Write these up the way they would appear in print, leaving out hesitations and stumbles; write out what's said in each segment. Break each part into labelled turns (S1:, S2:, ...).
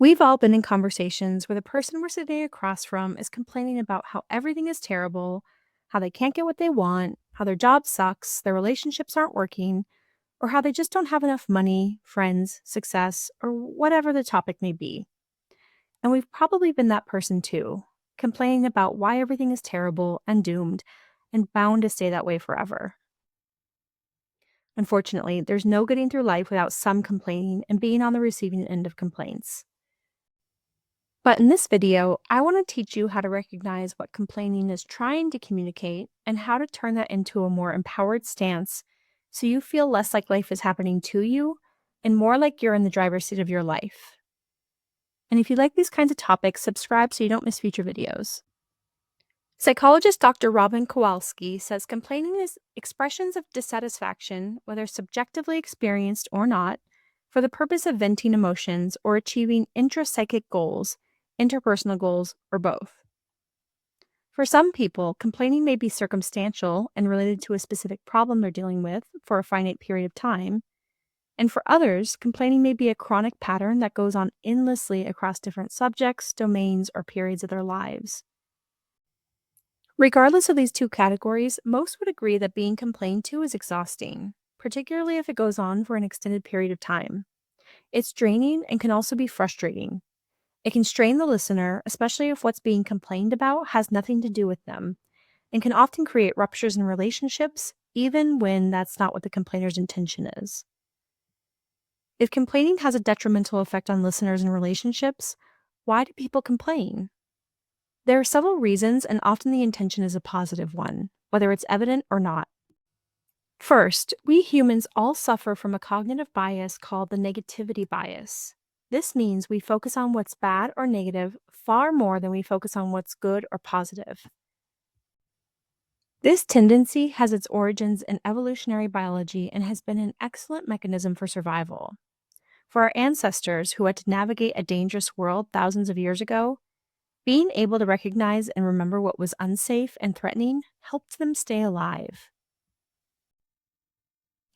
S1: We've all been in conversations where the person we're sitting across from is complaining about how everything is terrible, how they can't get what they want, how their job sucks, their relationships aren't working, or how they just don't have enough money, friends, success, or whatever the topic may be. And we've probably been that person too, complaining about why everything is terrible and doomed and bound to stay that way forever. Unfortunately, there's no getting through life without some complaining and being on the receiving end of complaints. But in this video, I want to teach you how to recognize what complaining is trying to communicate and how to turn that into a more empowered stance so you feel less like life is happening to you and more like you're in the driver's seat of your life. And if you like these kinds of topics, subscribe so you don't miss future videos. Psychologist Dr. Robin Kowalski says complaining is expressions of dissatisfaction, whether subjectively experienced or not, for the purpose of venting emotions or achieving intrapsychic goals, interpersonal goals, or both. For some people, complaining may be circumstantial and related to a specific problem they're dealing with for a finite period of time. And for others, complaining may be a chronic pattern that goes on endlessly across different subjects, domains, or periods of their lives. Regardless of these two categories, most would agree that being complained to is exhausting, particularly if it goes on for an extended period of time. It's draining and can also be frustrating. It can strain the listener, especially if what's being complained about has nothing to do with them, and can often create ruptures in relationships, even when that's not what the complainer's intention is. If complaining has a detrimental effect on listeners and relationships, why do people complain? There are several reasons, and often the intention is a positive one, whether it's evident or not. First, we humans all suffer from a cognitive bias called the negativity bias. This means we focus on what's bad or negative far more than we focus on what's good or positive. This tendency has its origins in evolutionary biology and has been an excellent mechanism for survival. For our ancestors who had to navigate a dangerous world thousands of years ago, being able to recognize and remember what was unsafe and threatening helped them stay alive.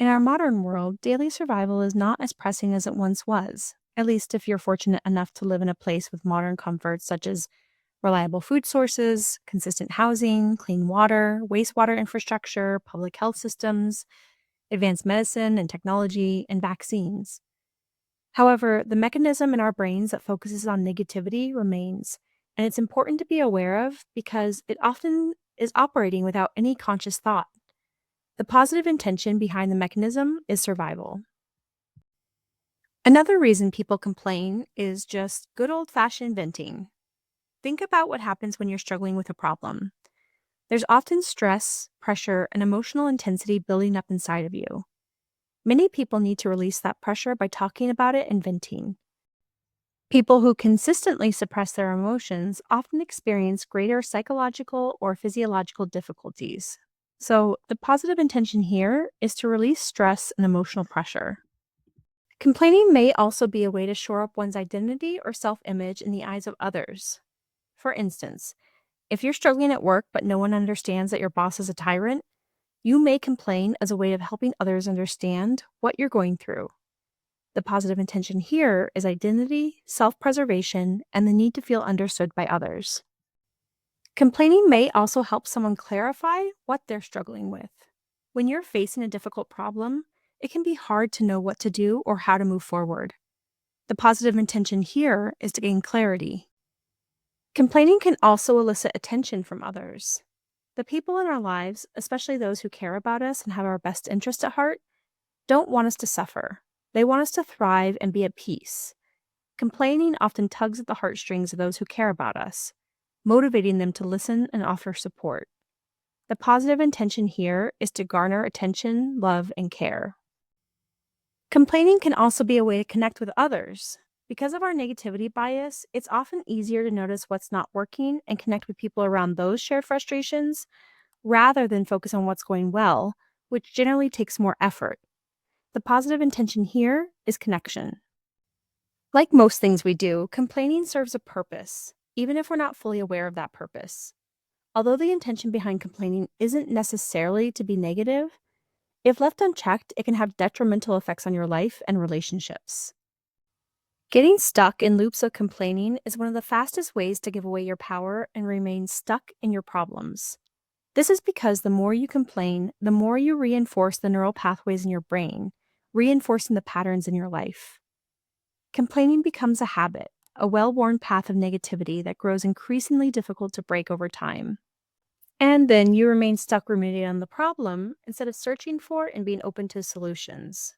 S1: In our modern world, daily survival is not as pressing as it once was, at least if you're fortunate enough to live in a place with modern comforts such as reliable food sources, consistent housing, clean water, wastewater infrastructure, public health systems, advanced medicine and technology, and vaccines. However, the mechanism in our brains that focuses on negativity remains, and it's important to be aware of because it often is operating without any conscious thought. The positive intention behind the mechanism is survival. Another reason people complain is just good old-fashioned venting. Think about what happens when you're struggling with a problem. There's often stress, pressure, and emotional intensity building up inside of you. Many people need to release that pressure by talking about it and venting. People who consistently suppress their emotions often experience greater psychological or physiological difficulties. So, the positive intention here is to release stress and emotional pressure. Complaining may also be a way to shore up one's identity or self-image in the eyes of others. For instance, if you're struggling at work but no one understands that your boss is a tyrant, you may complain as a way of helping others understand what you're going through. The positive intention here is identity, self-preservation, and the need to feel understood by others. Complaining may also help someone clarify what they're struggling with. When you're facing a difficult problem, it can be hard to know what to do or how to move forward. The positive intention here is to gain clarity. Complaining can also elicit attention from others. The people in our lives, especially those who care about us and have our best interest at heart, don't want us to suffer. They want us to thrive and be at peace. Complaining often tugs at the heartstrings of those who care about us, motivating them to listen and offer support. The positive intention here is to garner attention, love, and care. Complaining can also be a way to connect with others. Because of our negativity bias, it's often easier to notice what's not working and connect with people around those shared frustrations rather than focus on what's going well, which generally takes more effort. The positive intention here is connection. Like most things we do, complaining serves a purpose, even if we're not fully aware of that purpose. Although the intention behind complaining isn't necessarily to be negative, if left unchecked, it can have detrimental effects on your life and relationships. Getting stuck in loops of complaining is one of the fastest ways to give away your power and remain stuck in your problems. This is because the more you complain, the more you reinforce the neural pathways in your brain, reinforcing the patterns in your life. Complaining becomes a habit, a well worn path of negativity that grows increasingly difficult to break over time. And then you remain stuck ruminating on the problem instead of searching for and being open to solutions.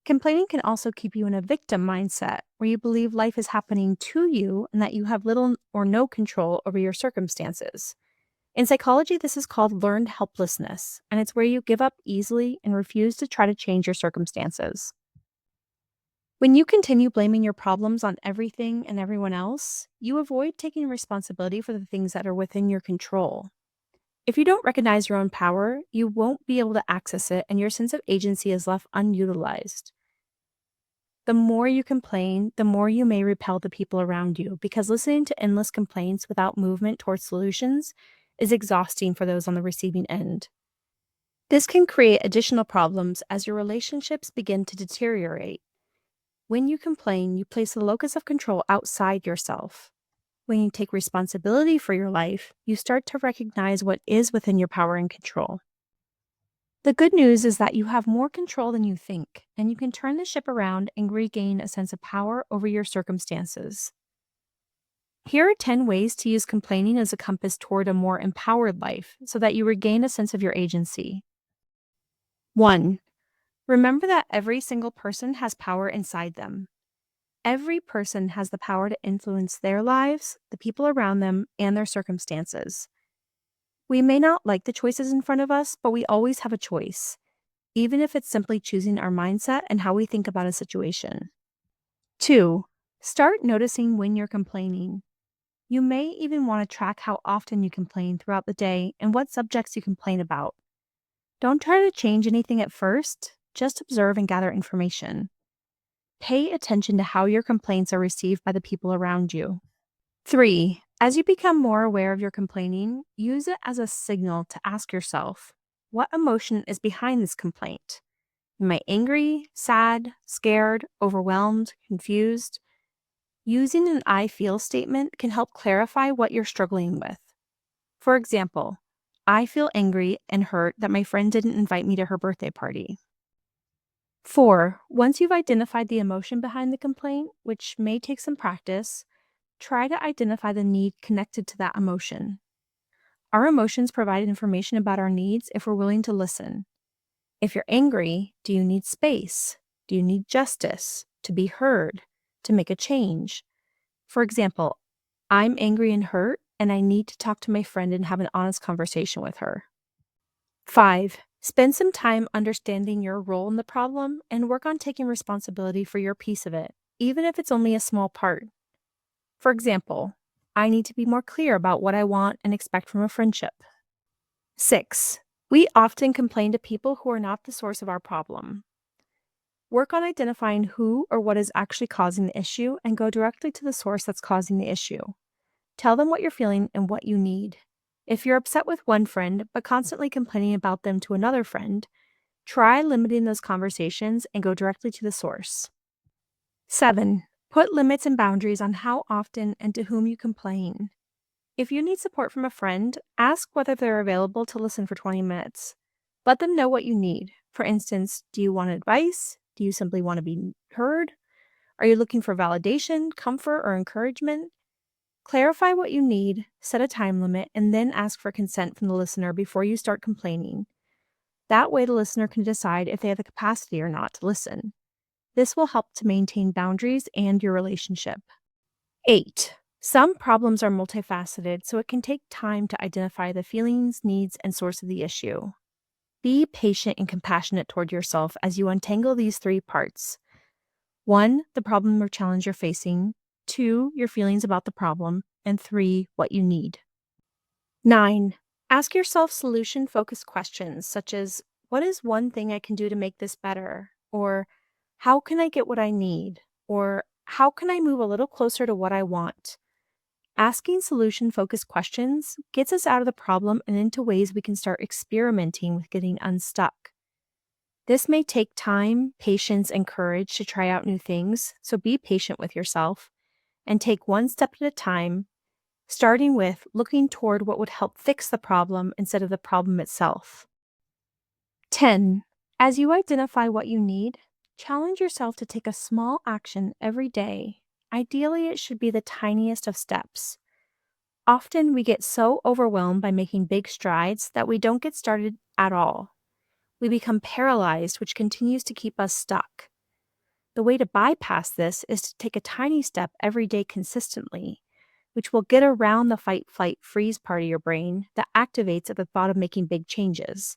S1: Complaining can also keep you in a victim mindset where you believe life is happening to you and that you have little or no control over your circumstances. In psychology, this is called learned helplessness, and it's where you give up easily and refuse to try to change your circumstances. When you continue blaming your problems on everything and everyone else, you avoid taking responsibility for the things that are within your control. If you don't recognize your own power, you won't be able to access it, and your sense of agency is left unutilized. The more you complain, the more you may repel the people around you, because listening to endless complaints without movement towards solutions is exhausting for those on the receiving end. This can create additional problems as your relationships begin to deteriorate. When you complain, you place the locus of control outside yourself. When you take responsibility for your life, you start to recognize what is within your power and control. The good news is that you have more control than you think, and you can turn the ship around and regain a sense of power over your circumstances. Here are 10 ways to use complaining as a compass toward a more empowered life so that you regain a sense of your agency. 1. Remember that every single person has power inside them. Every person has the power to influence their lives, the people around them, and their circumstances. We may not like the choices in front of us, but we always have a choice, even if it's simply choosing our mindset and how we think about a situation. 2. Start noticing when you're complaining. You may even want to track how often you complain throughout the day and what subjects you complain about. Don't try to change anything at first, just observe and gather information. Pay attention to how your complaints are received by the people around you. 3. As you become more aware of your complaining, use it as a signal to ask yourself, what emotion is behind this complaint? Am I angry, sad, scared, overwhelmed, confused? Using an I feel statement can help clarify what you're struggling with. For example, I feel angry and hurt that my friend didn't invite me to her birthday party. 4. Once you've identified the emotion behind the complaint, which may take some practice, try to identify the need connected to that emotion. Our emotions provide information about our needs if we're willing to listen. If you're angry, do you need space? Do you need justice? To be heard? To make a change? For example, I'm angry and hurt, and I need to talk to my friend and have an honest conversation with her. 5. Spend some time understanding your role in the problem and work on taking responsibility for your piece of it, even if it's only a small part. For example, I need to be more clear about what I want and expect from a friendship. 6. We often complain to people who are not the source of our problem. Work on identifying who or what is actually causing the issue and go directly to the source that's causing the issue. Tell them what you're feeling and what you need. If you're upset with one friend but constantly complaining about them to another friend, try limiting those conversations and go directly to the source. 7. Put limits and boundaries on how often and to whom you complain. If you need support from a friend, ask whether they're available to listen for 20 minutes. Let them know what you need. For instance, do you want advice? Do you simply want to be heard? Are you looking for validation, comfort, or encouragement? Clarify what you need, set a time limit, and then ask for consent from the listener before you start complaining. That way, the listener can decide if they have the capacity or not to listen. This will help to maintain boundaries and your relationship. 8. Some problems are multifaceted, so it can take time to identify the feelings, needs, and source of the issue. Be patient and compassionate toward yourself as you untangle these 3 parts. 1. The problem or challenge you're facing. 2. Your feelings about the problem. And 3. What you need. 9. Ask yourself solution-focused questions such as, what is one thing I can do to make this better? Or, how can I get what I need? Or, how can I move a little closer to what I want? Asking solution-focused questions gets us out of the problem and into ways we can start experimenting with getting unstuck. This may take time, patience, and courage to try out new things, so be patient with yourself and take one step at a time, starting with looking toward what would help fix the problem instead of the problem itself. 10. As you identify what you need, challenge yourself to take a small action every day. Ideally, it should be the tiniest of steps. Often we get so overwhelmed by making big strides that we don't get started at all. We become paralyzed, which continues to keep us stuck. The way to bypass this is to take a tiny step every day consistently, which will get around the fight, flight, freeze part of your brain that activates at the thought of making big changes.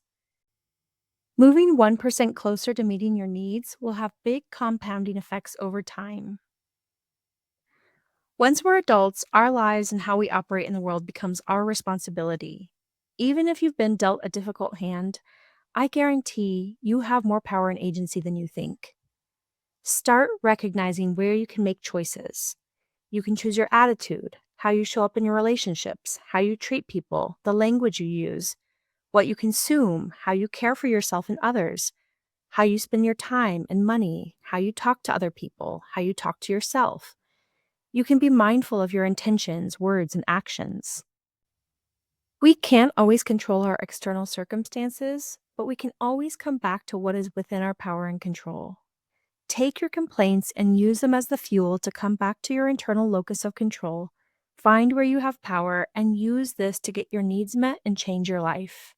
S1: Moving 1% closer to meeting your needs will have big compounding effects over time. Once we're adults, our lives and how we operate in the world becomes our responsibility. Even if you've been dealt a difficult hand, I guarantee you have more power and agency than you think. Start recognizing where you can make choices. You can choose your attitude, how you show up in your relationships, how you treat people, the language you use, what you consume, how you care for yourself and others, how you spend your time and money, how you talk to other people, how you talk to yourself. You can be mindful of your intentions, words, and actions. We can't always control our external circumstances, but we can always come back to what is within our power and control. Take your complaints and use them as the fuel to come back to your internal locus of control. Find where you have power and use this to get your needs met and change your life.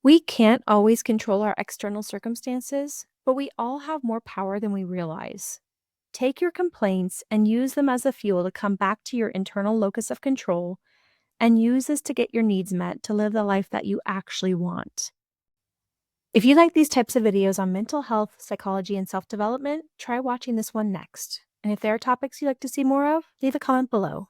S1: We can't always control our external circumstances, but we all have more power than we realize. Take your complaints and use them as a fuel to come back to your internal locus of control and use this to get your needs met to live the life that you actually want. If you like these types of videos on mental health, psychology, and self-development, try watching this one next. And if there are topics you'd like to see more of, leave a comment below.